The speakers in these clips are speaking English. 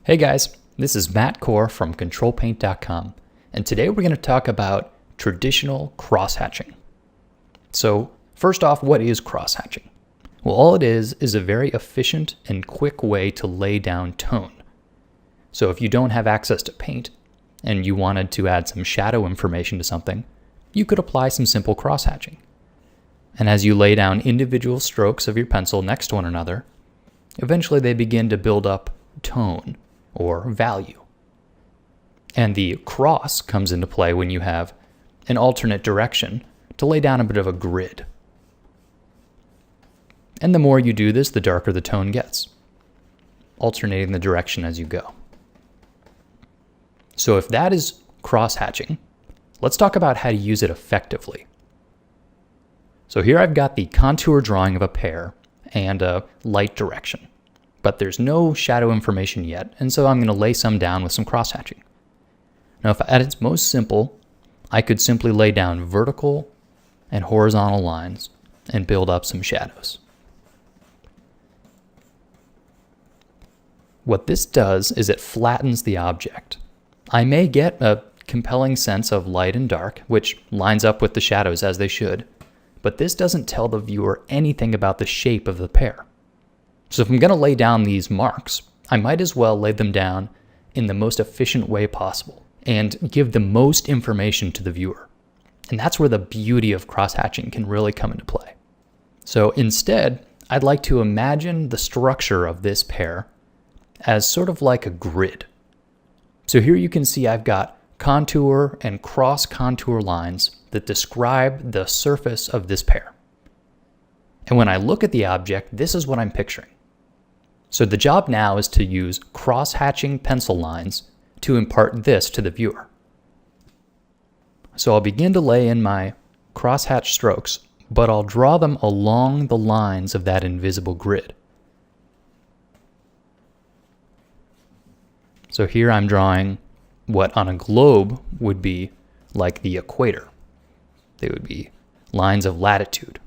Hey guys, this is Matt Core from CtrlPaint.com, and today we're going to talk about traditional crosshatching. So first off, what is crosshatching? Well, all it is a very efficient and quick way to lay down tone. So if you don't have access to paint and you wanted to add some shadow information to something, you could apply some simple crosshatching. And as you lay down individual strokes of your pencil next to one another, eventually they begin to build up tone or value. And the cross comes into play when you have an alternate direction to lay down a bit of a grid. And the more you do this, the darker the tone gets, alternating the direction as you go. So if that is crosshatching, let's talk about how to use it effectively. So here I've got the contour drawing of a pear and a light direction, but there's no shadow information yet, and so I'm going to lay some down with some crosshatching. Now, if at its most simple, I could simply lay down vertical and horizontal lines and build up some shadows. What this does is it flattens the object. I may get a compelling sense of light and dark, which lines up with the shadows as they should, but this doesn't tell the viewer anything about the shape of the pear. So if I'm going to lay down these marks, I might as well lay them down in the most efficient way possible and give the most information to the viewer. And that's where the beauty of crosshatching can really come into play. So instead, I'd like to imagine the structure of this pear as sort of like a grid. So here you can see I've got contour and cross contour lines that describe the surface of this pear. And when I look at the object, this is what I'm picturing. So the job now is to use cross-hatching pencil lines to impart this to the viewer. So I'll begin to lay in my cross-hatch strokes, but I'll draw them along the lines of that invisible grid. So here I'm drawing what on a globe would be like the equator. They would be lines of latitude.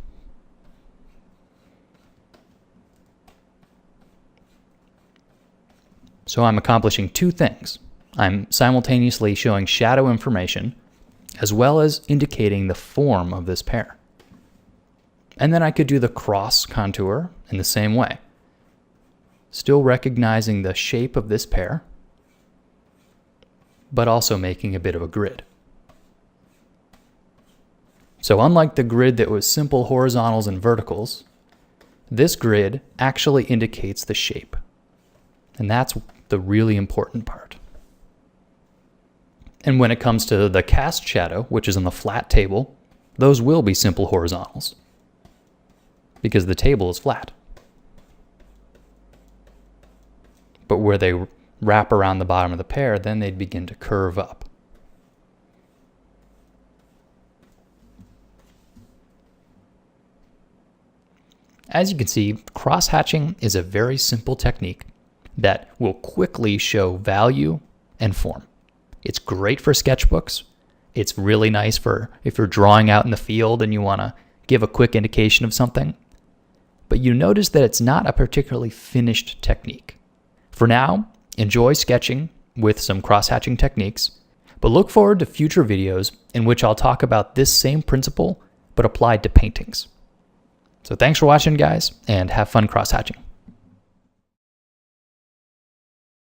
So I'm accomplishing two things. I'm simultaneously showing shadow information as well as indicating the form of this pear. And then I could do the cross contour in the same way, still recognizing the shape of this pear, but also making a bit of a grid. So unlike the grid that was simple horizontals and verticals, this grid actually indicates the shape. And that's the really important part. And when it comes to the cast shadow, which is on the flat table, those will be simple horizontals because the table is flat. But where they wrap around the bottom of the pear, then they'd begin to curve up. As you can see, crosshatching is a very simple technique that will quickly show value and form. It's great for sketchbooks. It's really nice for if you're drawing out in the field and you want to give a quick indication of something. But you notice that it's not a particularly finished technique. For now, enjoy sketching with some crosshatching techniques, but look forward to future videos in which I'll talk about this same principle but applied to paintings. So thanks for watching, guys, and have fun crosshatching.